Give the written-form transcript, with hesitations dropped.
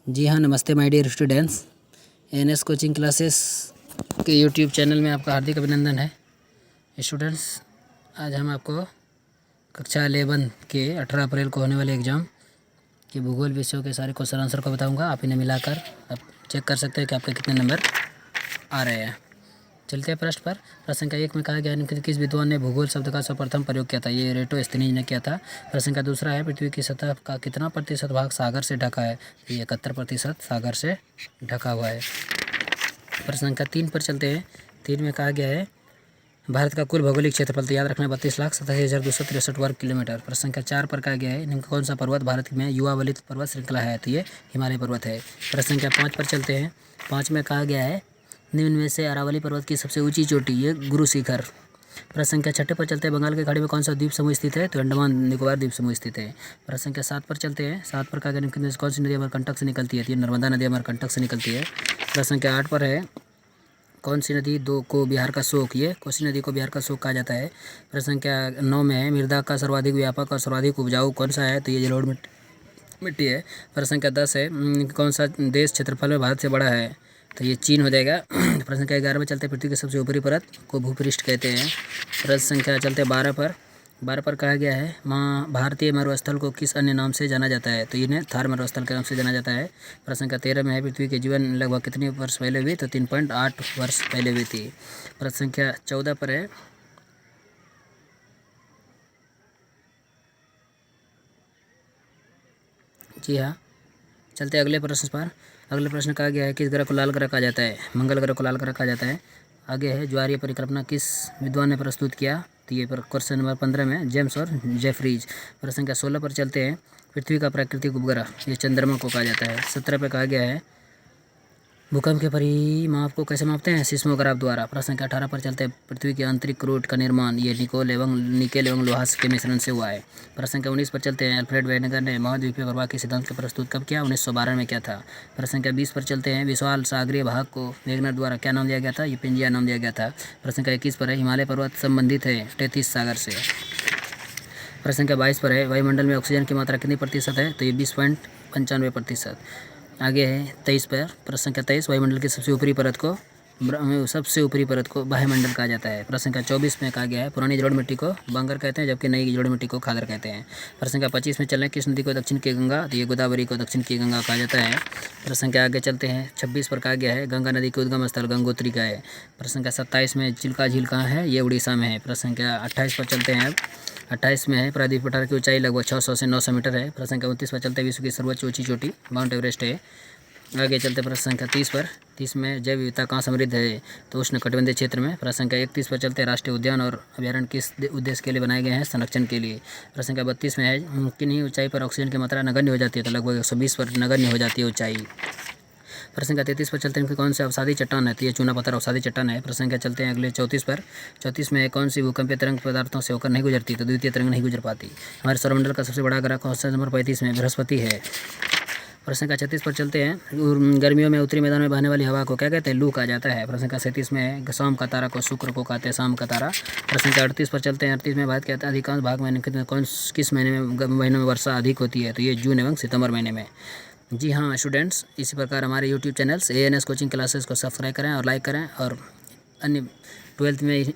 जी हाँ, नमस्ते my dear students. ANS coaching classes के यूट्यूब चैनल में आपका हार्दिक अभिनंदन है। स्टूडेंट्स, आज हम आपको कक्षा 11 के 18 अप्रैल को होने वाले एग्ज़ाम के भूगोल विषयों के सारे क्वेश्चन आंसर को बताऊंगा। आप इन्हें मिलाकर आप चेक कर सकते हैं कि आपके कितने नंबर आ रहे हैं। चलते हैं प्रश्न पर। प्रश्न संख्या 1 में कहा गया है कि किस विद्वान ने भूगोल शब्द का सर्वप्रथम प्रयोग किया था। ये एरिस्टोस्थेनीज ने किया था। प्रश्न संख्या दूसरा है, पृथ्वी की सतह का कितना प्रतिशत भाग सागर से ढका है। ये 71% सागर से ढका हुआ है। प्रश्न संख्या 3 पर चलते हैं। 3 में कहा गया है भारत का कुल भौगोलिक क्षेत्रफल, तो याद रखना 32,87,263 वर्ग किलोमीटर। प्रश्न संख्या 4 पर कहा गया है निम्न कौन सा पर्वत भारत में युवावलित पर्वत श्रृंखला है, तो ये हिमालय पर्वत है। प्रश्न संख्या 5 पर चलते हैं। 5 में कहा गया है निम्न में से अरावली पर्वत की सबसे ऊंची चोटी, ये गुरु शिखर। प्रश्न संख्या 6 पर चलते हैं। बंगाल की खाड़ी में कौन सा द्वीप समूह स्थित है, तो अंडमान निकोबार द्वीप समूह स्थित है। प्रश्न संख्या 7 पर चलते हैं। 7 पर कहा गया निम्न में से कौन सी नदी अमरकंटक से निकलती है, तो ये नर्मदा नदी अमरकंटक से निकलती है। प्रश्न संख्या 8 पर है कौन सी नदी को बिहार का शोक, ये कोसी नदी को बिहार का शोक कहा जाता है। प्रश्न संख्या 9 में है मृदा का सर्वाधिक व्यापक और सर्वाधिक उपजाऊ कौन सा है, तो ये जलोढ़ मिट्टी है। प्रश्न संख्या 10 है कौन सा देश क्षेत्रफल में भारत से बड़ा है, तो ये चीन हो जाएगा। प्रश्न संख्या 11 में चलते पृथ्वी की सबसे ऊपरी परत को भूपृष्ठ कहते हैं। प्रश्न संख्या चलते 12 पर कहा गया है भारतीय मरुस्थल को किस अन्य नाम से जाना जाता है, तो इन्हें थार मरुस्थल के नाम से जाना जाता है। प्रश्न संख्या 13 में है पृथ्वी के जीवन लगभग कितने वर्ष पहले हुई, तो 3.8 वर्ष पहले हुई थी। प्रश्न संख्या 14 पर है जी हाँ, चलते अगले प्रश्न पर। अगले प्रश्न कहा गया है किस ग्रह को लाल ग्रह कहा जाता है। मंगल ग्रह को लाल ग्रह कहा जाता है। आगे है ज्वारीय परिकल्पना किस विद्वान ने प्रस्तुत किया, तो ये क्वेश्चन नंबर 15 में जेम्स और जेफरीज। प्रश्न संख्या 16 पर चलते हैं। पृथ्वी का प्राकृतिक उपग्रह, ये चंद्रमा को कहा जाता है। 17 पर कहा गया है भूकंप के परिमाप को कैसे मापते हैं, सिस्मोग्राफ द्वारा। प्रश्न संख्या 18 पर चलते हैं। पृथ्वी के आंतरिक क्रूड का निर्माण ये निकेल एवं लोहा के मिश्रण से हुआ है। प्रश्न संख्या 19 पर चलते हैं। अल्फ्रेड वेनेगर ने महाद्वीपीय प्रवाह के सिद्धांत का प्रस्तुत कब किया, 1912 में किया था। प्रश्न संख्या 20 पर चलते हैं। विशाल सागरीय भाग को वेगनर द्वारा क्या नाम दिया गया था, ये पेंजिया नाम दिया गया था। प्रश्न संख्या 21 पर है हिमालय पर्वत संबंधित है टेथिस सागर से। प्रश्न संख्या 22 पर है वायुमंडल में ऑक्सीजन की मात्रा कितनी प्रतिशत है, तो ये 20.95%। आगे है 23 पर। प्रश्न संख्या 23 वायुमंडल की सबसे ऊपरी परत को बाह्यमंडल कहा जाता है। प्रश्न संख्या 24 में कहा गया है पुरानी जलोढ़ मिट्टी को बंगर कहते हैं जबकि नई जलोढ़ मिट्टी को खादर कहते हैं। प्रश्न संख्या 25 में चलें किस नदी को दक्षिण की गंगा, तो ये गोदावरी को दक्षिण की गंगा कहा जाता है। प्रश्न संख्या आगे चलते हैं। 26 पर कहा गया है गंगा नदी के उद्गम स्थल गंगोत्री का है। प्रश्न संख्या 27 में चिल्का झील कहाँ है, ये उड़ीसा में है। प्रश्न संख्या 28 पर चलते हैं। 28 में है प्रायद्वीप पठार की ऊंचाई लगभग 600 से 900 मीटर है। प्रश्न संख्या 29 पर चलते विश्व की सर्वोच्च ऊंची चोटी माउंट एवरेस्ट है। आगे चलते प्रश्न संख्या 30 पर। 30 में जैव विविधता कहाँ समृद्ध है, तो उष्णकटिबंधीय क्षेत्र में। प्रश्न संख्या 31 पर चलते राष्ट्रीय उद्यान और अभ्यारण्य किस उद्देश्य के लिए बनाए गए हैं, संरक्षण के लिए। प्रश्न संख्या 32 में है किन्हीं ऊंचाई पर ऑक्सीजन की मात्रा नगण्य हो जाती है, तो लगभग 120 पर नगण्य हो जाती है ऊंचाई। प्रश्न संख्या 33 पर चलते हैं कौन से अवसादी चट्टान है, तो ये चूना पत्थर अवसादी चट्टान है। प्रश्न संख्या चलते हैं अगले 34 पर। 34 में कौन सी भूकंपीय तरंग पदार्थों से होकर नहीं गुजरती, तो द्वितीय तरंग नहीं गुजर पाती। हमारे सौरमंडल का सबसे बड़ा ग्रह क्वेश्चन नंबर 35 में बृहस्पति है। प्रश्न संख्या 36 पर चलते हैं। गर्मियों में उत्तरी मैदान में बहने वाली हवा को क्या कहते हैं, लू कहा जाता है। प्रश्न संख्या 37 में शाम का तारा को शुक्र को कहते हैं शाम का तारा। प्रश्न संख्या 38 पर चलते हैं। 38 में भारत के अधिकांश भाग में किस महीने में वर्षा अधिक होती है, तो ये जून एवं सितंबर महीने में। जी हाँ स्टूडेंट्स, इसी प्रकार हमारे YouTube channels ANS coaching classes को सब्सक्राइब करें और लाइक करें और अन्य 12th में